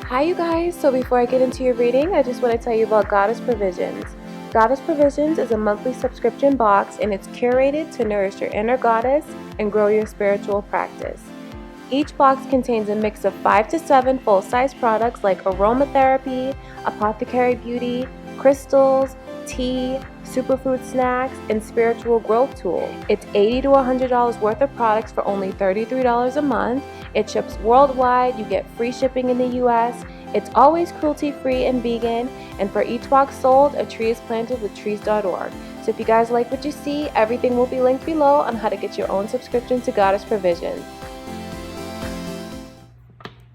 Hi you guys, so before I get into your reading, I just want to tell you about Goddess Provisions. Goddess Provisions is a monthly subscription box and it's curated to nourish your inner goddess and grow your spiritual practice. Each box contains a mix of 5 to 7 full-size products like aromatherapy, apothecary beauty, crystals, tea, superfood snacks, and spiritual growth tools. It's $80 to $100 worth of products for only $33 a month. It ships worldwide. You get free shipping in the US. It's always cruelty-free and vegan. And for each box sold, a tree is planted with trees.org. So if you guys like what you see, everything will be linked below on how to get your own subscription to Goddess Provisions.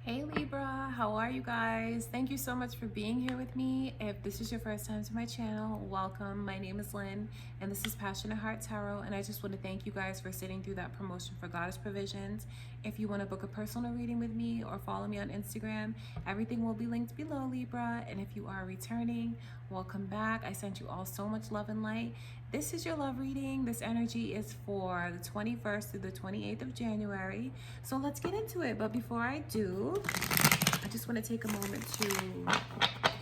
Hey Libra, how are you guys? Thank you so much for being here with me. If this is your first time to my channel, welcome. My name is Lynn and this is Passionate Heart Tarot, and I just want to thank you guys for sitting through that promotion for Goddess Provisions. If you want to book a personal reading with me or follow me on Instagram, everything will be linked below, Libra. And if you are returning, welcome back. I sent you all so much love and light. This is your love reading. This energy is for the 21st through the 28th of January. So let's get into it. But before I do, I just want to take a moment to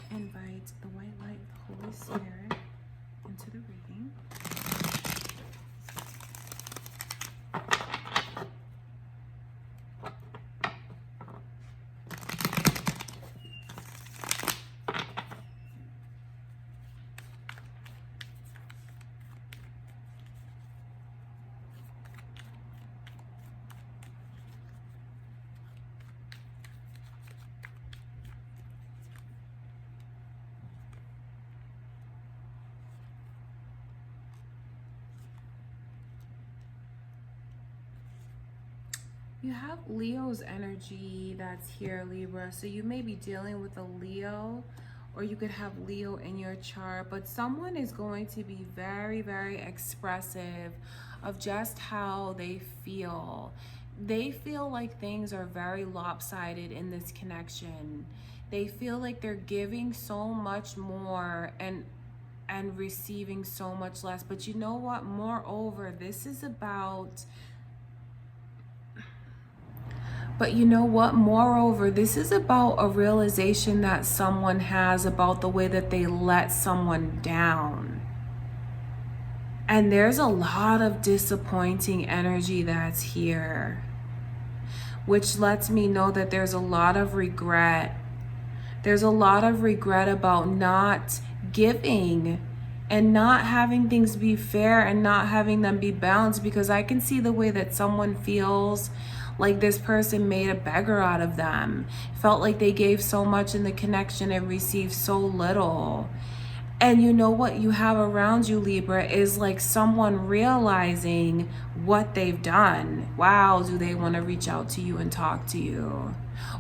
invite the white light of the Holy Spirit into the reading. You have Leo's energy that's here, Libra. So you may be dealing with a Leo, or you could have Leo in your chart, but someone is going to be very, very expressive of just how they feel. They feel like things are very lopsided in this connection. They feel like they're giving so much more and receiving so much less. But you know what? Moreover, this is about... But you know what? Moreover, this is about a realization that someone has about the way that they let someone down. And there's a lot of disappointing energy that's here, which lets me know that there's a lot of regret. There's a lot of regret about not giving and not having things be fair and not having them be balanced, because I can see the way that someone feels like this person made a beggar out of them. Felt like they gave so much in the connection and received so little. And you know what you have around you, Libra, is like someone realizing what they've done. Wow, do they want to reach out to you and talk to you?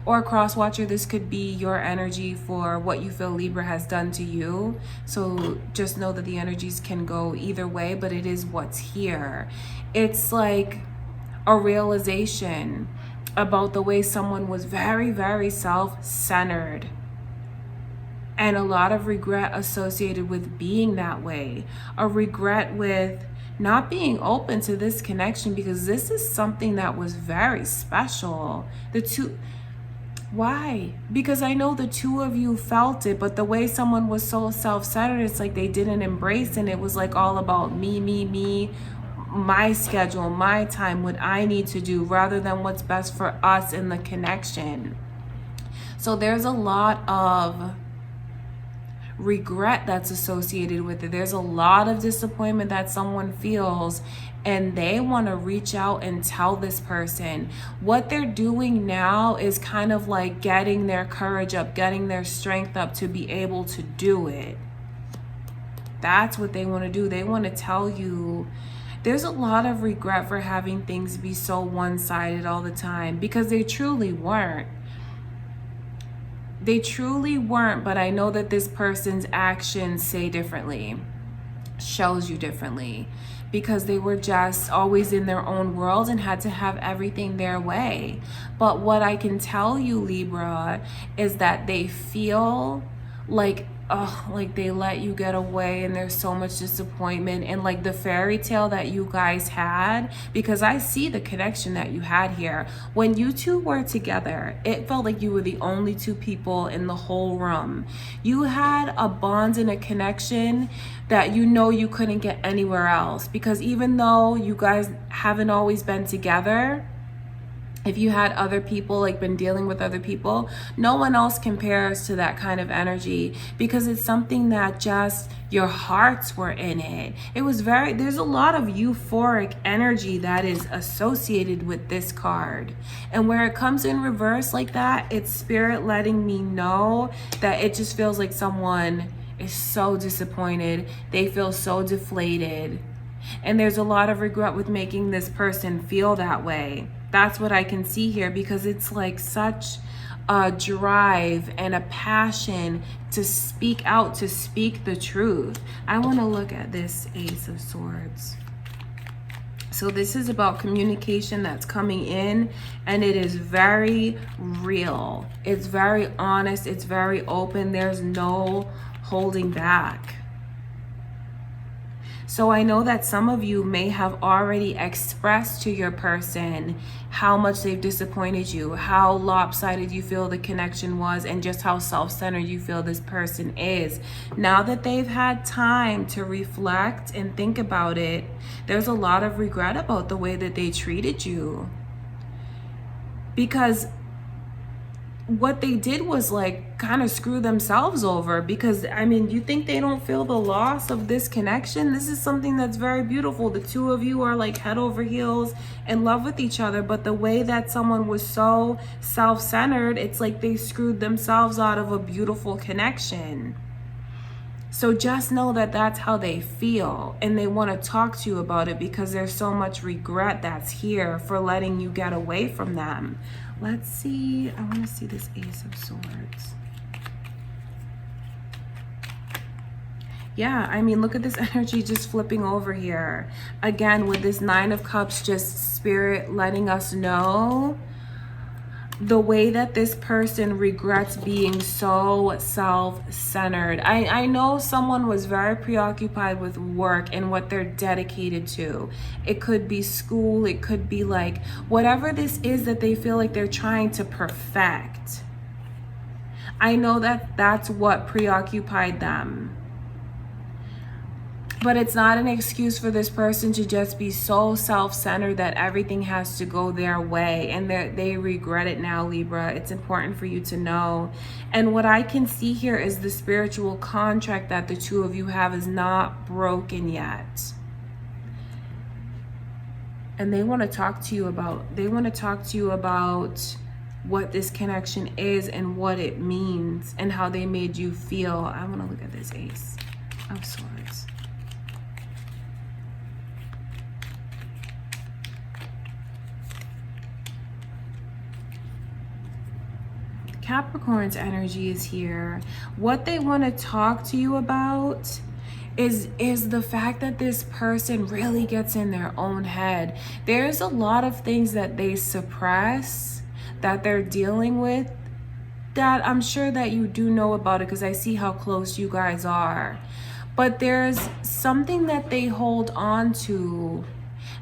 Or cross watcher, this could be your energy for what you feel Libra has done to you. So just know that the energies can go either way, but it is what's here. It's like a realization about the way someone was very, very self-centered, and a lot of regret associated with being that way. A regret with not being open to this connection, because this is something that was very special. Why? Because I know the two of you felt it, but the way someone was so self-centered, it's like they didn't embrace, and it was like all about me, my schedule, my time, what I need to do, rather than what's best for us in the connection. So there's a lot of regret that's associated with it. There's a lot of disappointment that someone feels, and they want to reach out and tell this person. What they're doing now is kind of like getting their courage up, getting their strength up to be able to do it. That's what they want to do. They want to tell you. There's a lot of regret for having things be so one-sided all the time, because they truly weren't. They truly weren't, but I know that this person's actions say differently, shows you differently, because they were just always in their own world and had to have everything their way. But what I can tell you, Libra, is that they feel like oh, like they let you get away and there's so much disappointment, and like the fairy tale that you guys had, because I see the connection that you had here. When you two were together, it felt like you were the only two people in the whole room. You had a bond and a connection that you know you couldn't get anywhere else, because even though you guys haven't always been together, if you had other people, like been dealing with other people, no one else compares to that kind of energy, because it's something that just your hearts were in it. It was there's a lot of euphoric energy that is associated with this card. And where it comes in reverse like that, it's spirit letting me know that it just feels like someone is so disappointed. They feel so deflated. And there's a lot of regret with making this person feel that way. That's what I can see here, because it's like such a drive and a passion to speak out, to speak the truth. I want to look at this Ace of Swords. So this is about communication that's coming in, and it is very real. It's very honest. It's very open. There's no holding back. So I know that some of you may have already expressed to your person how much they've disappointed you, how lopsided you feel the connection was, and just how self-centered you feel this person is. Now that they've had time to reflect and think about it, there's a lot of regret about the way that they treated you. Because what they did was like kind of screw themselves over, because I mean, you think they don't feel the loss of this connection? This is something that's very beautiful. The two of you are like head over heels in love with each other, but the way that someone was so self-centered, it's like they screwed themselves out of a beautiful connection. So just know that that's how they feel, and they want to talk to you about it, because there's so much regret that's here for letting you get away from them. Let's see. I want to see this Ace of Swords. Yeah, I mean, look at this energy just flipping over here. Again, with this Nine of Cups, just spirit letting us know the way that this person regrets being so self-centered. I know someone was very preoccupied with work and what they're dedicated to. It could be school, it could be like whatever this is that they feel like they're trying to perfect. I know that that's what preoccupied them. But it's not an excuse for this person to just be so self-centered that everything has to go their way, and they regret it now, Libra. It's important for you to know. And what I can see here is the spiritual contract that the two of you have is not broken yet. And they want to talk to you about, what this connection is and what it means and how they made you feel. I want to look at this Ace of Swords. Capricorn's energy is here. What they want to talk to you about is the fact that this person really gets in their own head. There's a lot of things that they suppress, that they're dealing with, that I'm sure that you do know about it, because I see how close you guys are. But there's something that they hold on to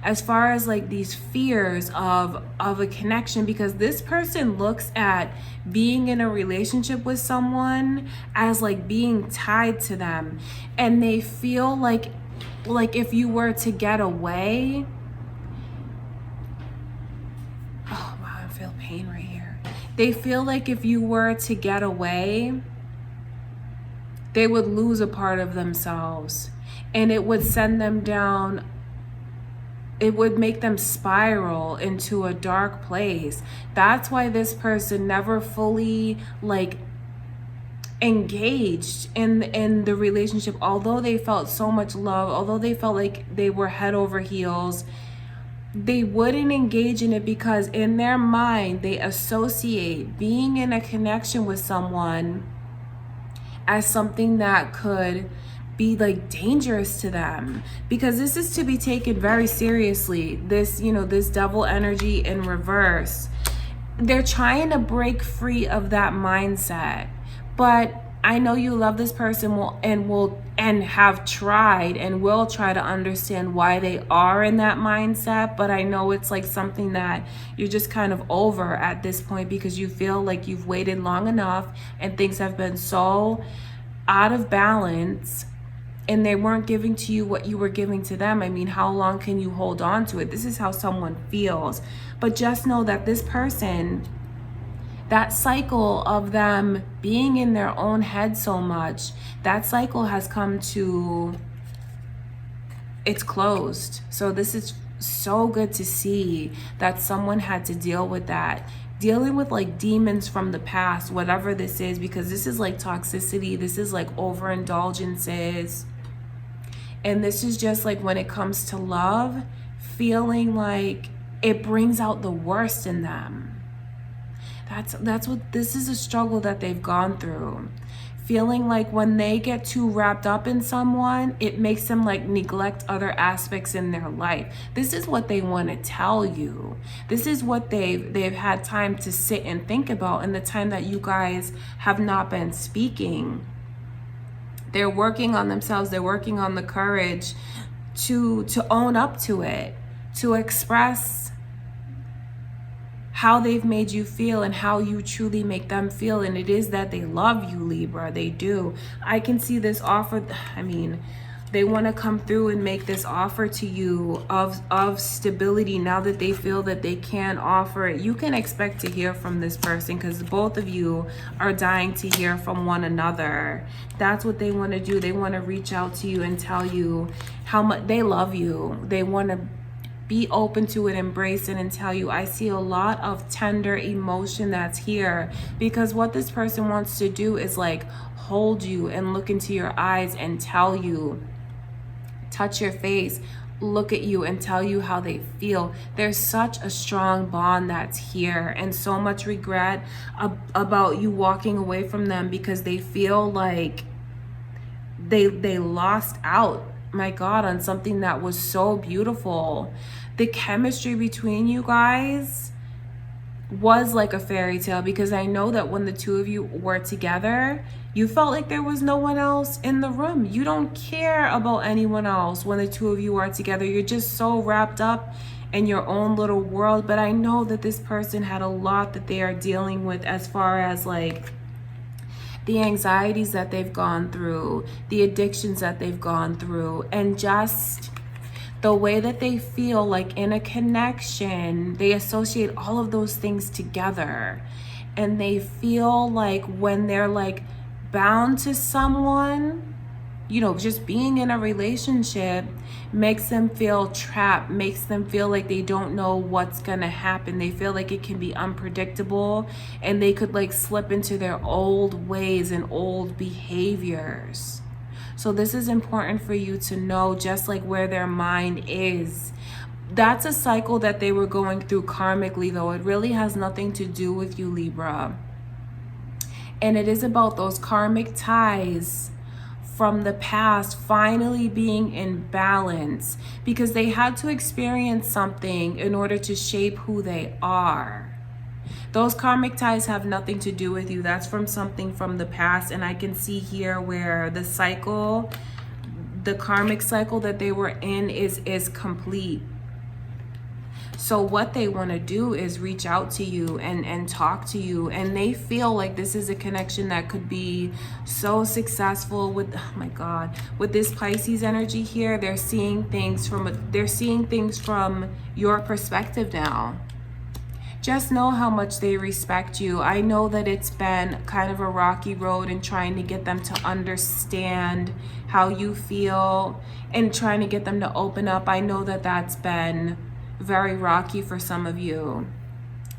as far as like these fears of a connection, because this person looks at being in a relationship with someone as like being tied to them, and they feel like if you were to get away, oh wow, I feel pain right here. They feel like if you were to get away, they would lose a part of themselves, and it would send them down. It would make them spiral into a dark place. That's why this person never fully like engaged in the relationship. Although they felt so much love, although they felt like they were head over heels, they wouldn't engage in it, because in their mind they associate being in a connection with someone as something that could be like dangerous to them, because this is to be taken very seriously. This, you know, this devil energy in reverse, they're trying to break free of that mindset, but I know you love this person and have tried and will try to understand why they are in that mindset, but I know it's like something that you're just kind of over at this point because you feel like you've waited long enough and things have been so out of balance and they weren't giving to you what you were giving to them. I mean, how long can you hold on to it? This is how someone feels. But just know that this person, that cycle of them being in their own head so much, that cycle has come to, it's closed. So this is so good to see that someone had to deal with that. Dealing with like demons from the past, whatever this is, because this is like toxicity, this is like overindulgences. And this is just like when it comes to love, feeling like it brings out the worst in them. That's what this is, a struggle that they've gone through. Feeling like when they get too wrapped up in someone, it makes them like neglect other aspects in their life. This is what they want to tell you. This is what they've had time to sit and think about in the time that you guys have not been speaking. They're working on themselves. They're working on the courage to own up to it, to express how they've made you feel and how you truly make them feel. And it is that they love you, Libra. They do. I can see this offer. I mean, they want to come through and make this offer to you of stability now that they feel that they can offer it. You can expect to hear from this person because both of you are dying to hear from one another. That's what they want to do. They want to reach out to you and tell you how much they love you. They want to be open to it, embrace it, and tell you. I see a lot of tender emotion that's here because what this person wants to do is like hold you and look into your eyes and tell you, touch your face, look at you and tell you how they feel. There's such a strong bond that's here and so much regret about you walking away from them because they feel like they lost out, my God, on something that was so beautiful. The chemistry between you guys was like a fairy tale because I know that when the two of you were together, you felt like there was no one else in the room. You don't care about anyone else when the two of you are together. You're just so wrapped up in your own little world. But I know that this person had a lot that they are dealing with as far as like the anxieties that they've gone through, the addictions that they've gone through, and just the way that they feel like in a connection. They associate all of those things together, and they feel like when they're like bound to someone, you know, just being in a relationship makes them feel trapped, makes them feel like they don't know what's gonna happen. They feel like it can be unpredictable and they could like slip into their old ways and old behaviors. So this is important for you to know, just like where their mind is. That's a cycle that they were going through karmically, though. It really has nothing to do with you, Libra. And it is about those karmic ties from the past finally being in balance, because they had to experience something in order to shape who they are. Those karmic ties have nothing to do with you. That's from something from the past. And I can see here where the cycle, the karmic cycle that they were in is complete. So what they want to do is reach out to you and talk to you. And they feel like this is a connection that could be so successful with, oh my God, with this Pisces energy here. They're seeing things from your perspective now. Just know how much they respect you. I know that it's been kind of a rocky road in trying to get them to understand how you feel and trying to get them to open up. I know that that's been very rocky for some of you,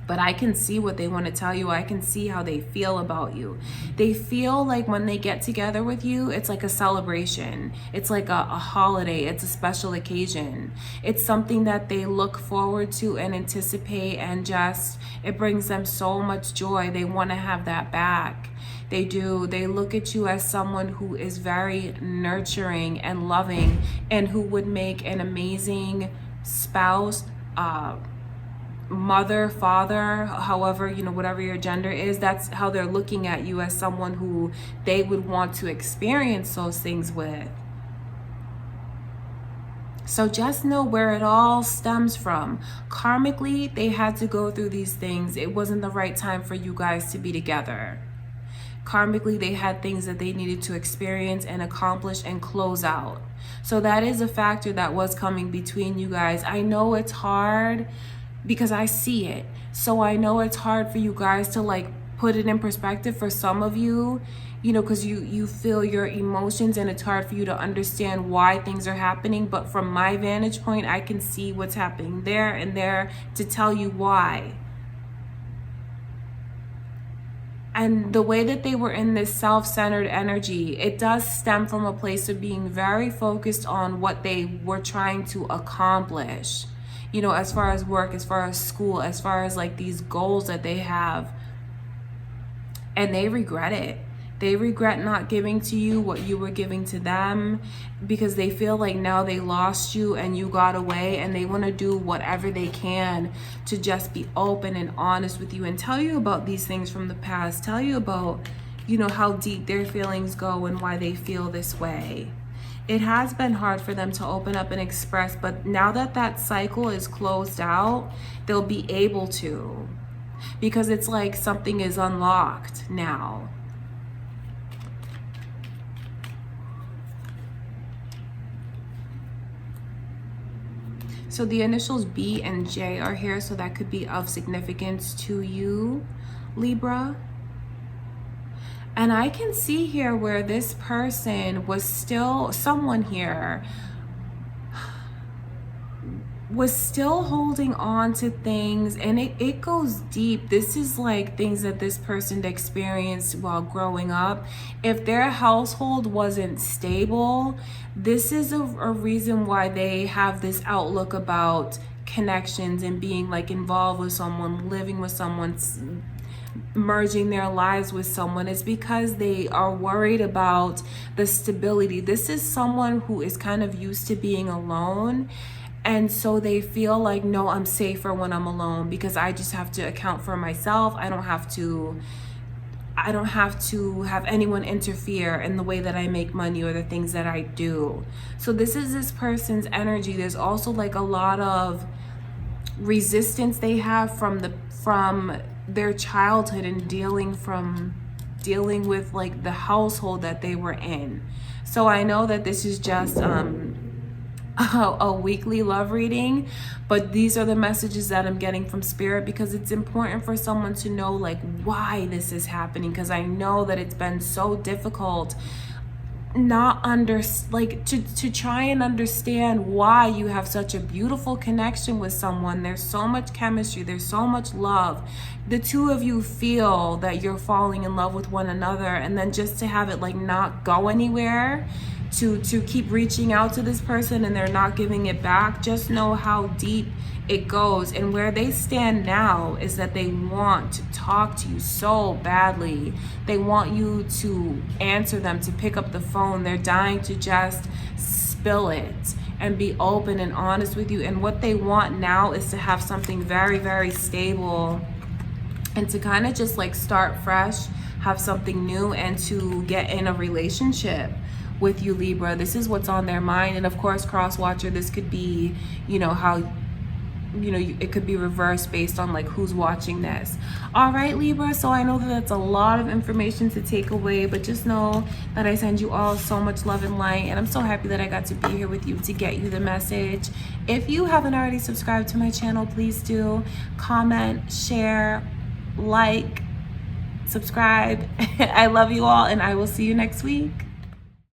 but I can see what they want to tell you. I can see how they feel about you. They feel like when they get together with you, it's like a celebration. It's like a holiday. It's a special occasion. It's something that they look forward to and anticipate, and just, it brings them so much joy. They want to have that back. They do. They look at you as someone who is very nurturing and loving and who would make an amazing spouse, mother, father, however, you know, whatever your gender is, that's how they're looking at you, as someone who they would want to experience those things with. So just know where it all stems from. Karmically, they had to go through these things. It wasn't the right time for you guys to be together. Karmically, they had things that they needed to experience and accomplish and close out. So that is a factor that was coming between you guys. I know it's hard because I see it. So I know it's hard for you guys to like put it in perspective for some of you, you know, because you feel your emotions and it's hard for you to understand why things are happening. But from my vantage point, I can see what's happening there and there to tell you why. And the way that they were in this self-centered energy, it does stem from a place of being very focused on what they were trying to accomplish, you know, as far as work, as far as school, as far as like these goals that they have. And they regret it. They regret not giving to you what you were giving to them, because they feel like now they lost you and you got away, and they want to do whatever they can to just be open and honest with you and tell you about these things from the past, tell you about, you know, how deep their feelings go and why they feel this way. It has been hard for them to open up and express, but now that that cycle is closed out, they'll be able to, because it's like something is unlocked now. So the initials B and J are here, so that could be of significance to you, Libra. And I can see here where this person was still, someone here was still holding on to things, and it goes deep. This is like things that this person experienced while growing up. If their household wasn't stable, this is a reason why they have this outlook about connections and being like involved with someone, living with someone, merging their lives with someone. Is because they are worried about the stability. This is someone who is kind of used to being alone, and so they feel like, no, I'm safer when I'm alone because I just have to account for myself. I don't have to have anyone interfere in the way that I make money or the things that I do. So this is this person's energy. There's also like a lot of resistance they have from their childhood and dealing with like the household that they were in. So I know that this is just a weekly love reading, but these are the messages that I'm getting from Spirit, because it's important for someone to know like why this is happening, because I know that it's been so difficult to try and understand why you have such a beautiful connection with someone. There's so much chemistry, there's so much love, the two of you feel that you're falling in love with one another, and then just to have it like not go anywhere, to keep reaching out to this person and they're not giving it back. Just know how deep it goes. And where they stand now is that they want to talk to you so badly. They want you to answer them, to pick up the phone. They're dying to just spill it and be open and honest with you. And what they want now is to have something very, very stable and to kind of just like start fresh, have something new, and to get in a relationship with you, Libra. This is what's on their mind. And of course, cross watcher, this could be, you know, how, you know, it could be reversed based on like who's watching this. All right, Libra, so I know that that's a lot of information to take away, but just know that I send you all so much love and light, and I'm so happy that I got to be here with you to get you the message. If you haven't already subscribed to my channel, please do. Comment, share, like, subscribe. I love you all, and I will see you next week.